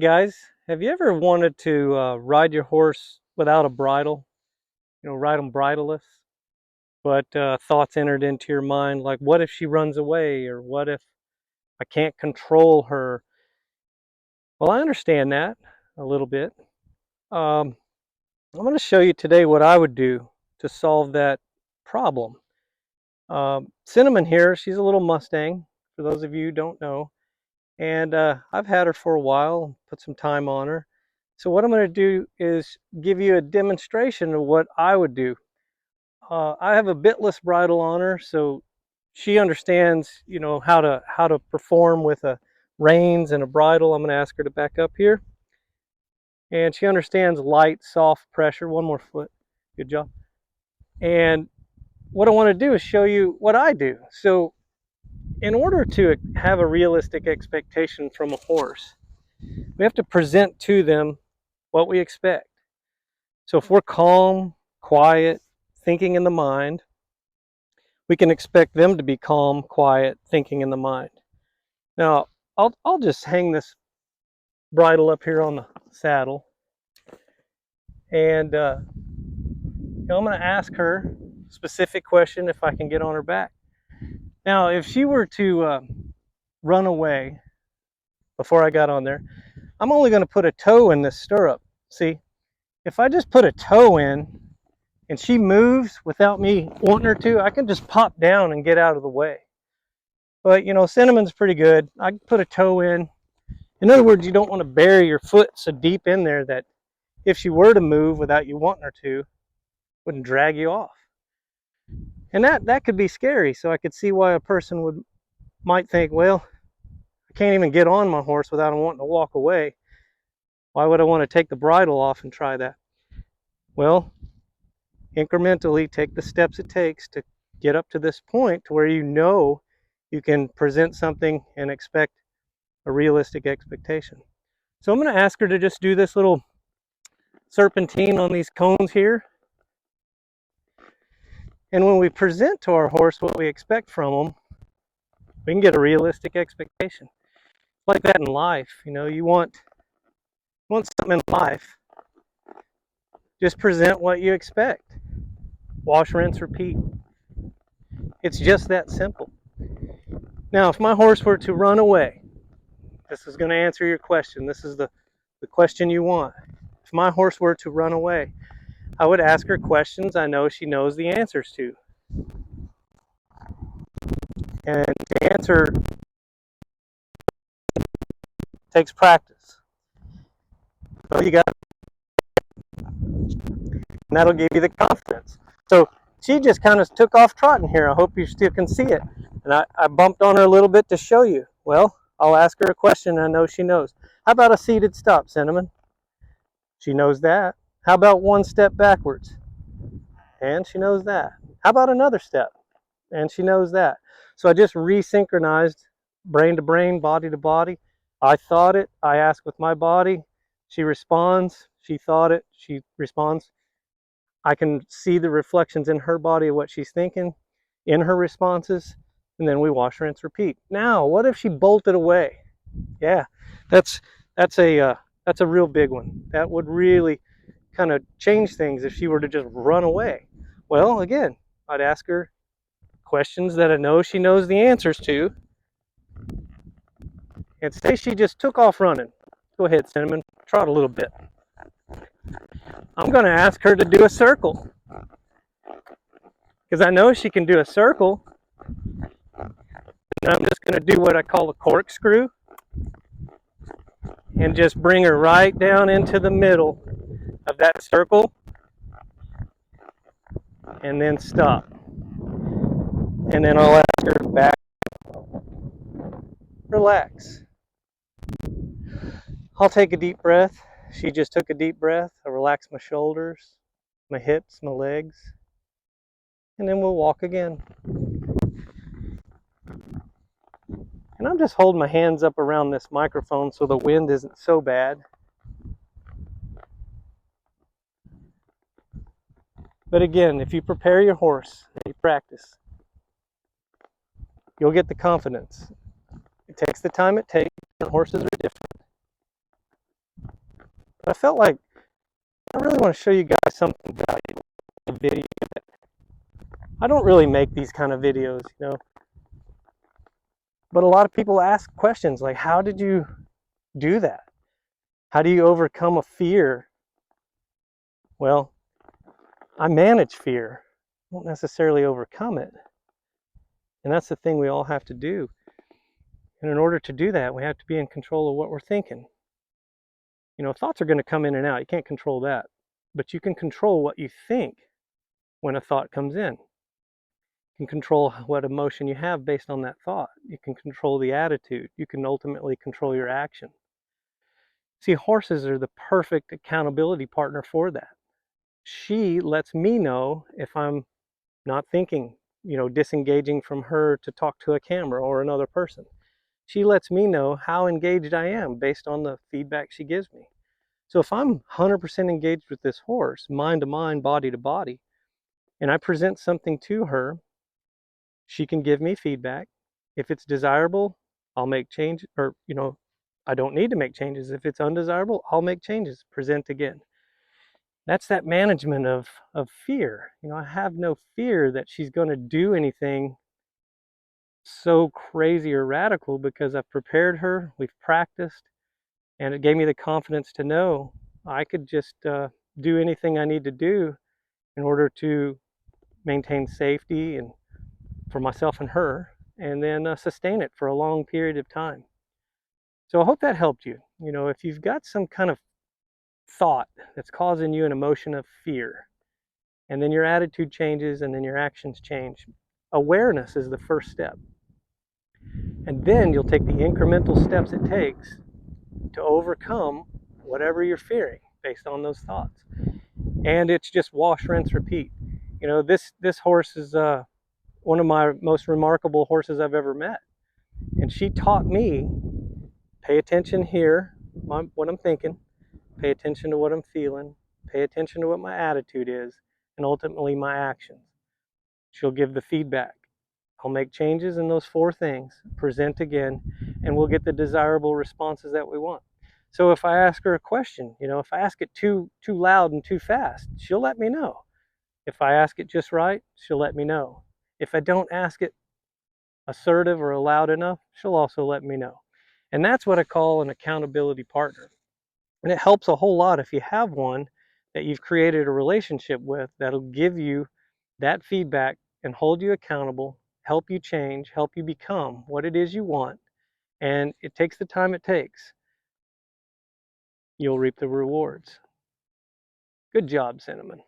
Guys, have you ever wanted to ride your horse without a bridle? Ride them bridleless, but thoughts entered into your mind like, what if she runs away, or what if I can't control her? Well, I understand that a little bit. Um, I'm going to show you today what I would do to solve that problem. Cinnamon here, she's a little Mustang, for those of you who don't know. And I've had her for a while, put some time on her. So what I'm going to do is give you a demonstration of what I would do. I have a bitless bridle on her, so she understands, how to perform with a reins and a bridle. I'm going to ask her to back up here, and she understands light, soft pressure. One more foot, good job. And what I want to do is show you what I do. So, in order to have a realistic expectation from a horse, we have to present to them what we expect. So if we're calm, quiet, thinking in the mind, we can expect them to be calm, quiet, thinking in the mind. Now, I'll just hang this bridle up here on the saddle, and I'm going to ask her a specific question if I can get on her back. Now, if she were to run away before I got on there, I'm only going to put a toe in this stirrup. See, if I just put a toe in and she moves without me wanting her to, I can just pop down and get out of the way. But Cinnamon's pretty good. I can put a toe in. In other words, you don't want to bury your foot so deep in there that if she were to move without you wanting her to, wouldn't drag you off. And that could be scary. So I could see why a person might think, well, I can't even get on my horse without him wanting to walk away. Why would I want to take the bridle off and try that? Well, incrementally take the steps it takes to get up to this point to where you can present something and expect a realistic expectation. So I'm going to ask her to just do this little serpentine on these cones here. And when we present to our horse what we expect from them, we can get a realistic expectation. Like that in life, you want something in life, just present what you expect. Wash, rinse, repeat. It's just that simple. Now, if my horse were to run away, this is going to answer your question. This is the question you want. If my horse were to run away, I would ask her questions I know she knows the answers to. And to answer takes practice. So you got, and that'll give you the confidence. So she just kind of took off trotting here. I hope you still can see it. And I bumped on her a little bit to show you. Well, I'll ask her a question I know she knows. How about a seated stop, Cinnamon? She knows that. How about one step backwards? And she knows that. How about another step? And she knows that. So I just resynchronized brain to brain, body to body. I thought it. I ask with my body. She responds. She thought it. She responds. I can see the reflections in her body of what she's thinking, in her responses, and then we wash, rinse, repeat. Now, what if she bolted away? Yeah, that's a real big one. That would really kind of change things if she were to just run away. Well, again, I'd ask her questions that I know she knows the answers to, and say she just took off running. Go ahead, Cinnamon, trot a little bit. I'm going to ask her to do a circle, because I know she can do a circle. And I'm just going to do what I call a corkscrew, and just bring her right down into the middle of that circle, and then stop. And then I'll ask her back, relax. I'll take a deep breath. She just took a deep breath. I relax my shoulders, my hips, my legs, and then we'll walk again. And I'm just holding my hands up around this microphone so the wind isn't so bad. But again, if you prepare your horse and you practice, you'll get the confidence. It takes the time it takes, and horses are different. I felt like I really want to show you guys something valuable in a video. I don't really make these kind of videos, but a lot of people ask questions like, how did you do that? How do you overcome a fear? Well, I manage fear. I don't necessarily overcome it. And that's the thing we all have to do. And in order to do that, we have to be in control of what we're thinking. Thoughts are going to come in and out. You can't control that. But you can control what you think when a thought comes in. You can control what emotion you have based on that thought. You can control the attitude. You can ultimately control your action. See, horses are the perfect accountability partner for that. She lets me know if I'm not thinking, disengaging from her to talk to a camera or another person. She lets me know how engaged I am based on the feedback she gives me. So if I'm 100% engaged with this horse, mind to mind, body to body, and I present something to her, she can give me feedback. If it's desirable, I'll make change, or, I don't need to make changes. If it's undesirable, I'll make changes, present again. That's that management of fear. I have no fear that she's going to do anything so crazy or radical because I've prepared her, we've practiced, and it gave me the confidence to know I could just do anything I need to do in order to maintain safety and for myself and her, and then sustain it for a long period of time. So I hope that helped you. If you've got some kind of thought that's causing you an emotion of fear, and then your attitude changes and then your actions change, awareness is the first step. And then you'll take the incremental steps it takes to overcome whatever you're fearing based on those thoughts. And it's just wash, rinse, repeat. This horse is one of my most remarkable horses I've ever met. And she taught me, pay attention here, what I'm thinking, pay attention to what I'm feeling, pay attention to what my attitude is, and ultimately my actions. She'll give the feedback. I'll make changes in those 4 things, present again, and we'll get the desirable responses that we want. So if I ask her a question, if I ask it too loud and too fast, she'll let me know. If I ask it just right, she'll let me know. If I don't ask it assertive or loud enough, she'll also let me know. And that's what I call an accountability partner. And it helps a whole lot if you have one that you've created a relationship with that'll give you that feedback and hold you accountable, help you change, help you become what it is you want. And it takes the time it takes. You'll reap the rewards. Good job, Cinnamon.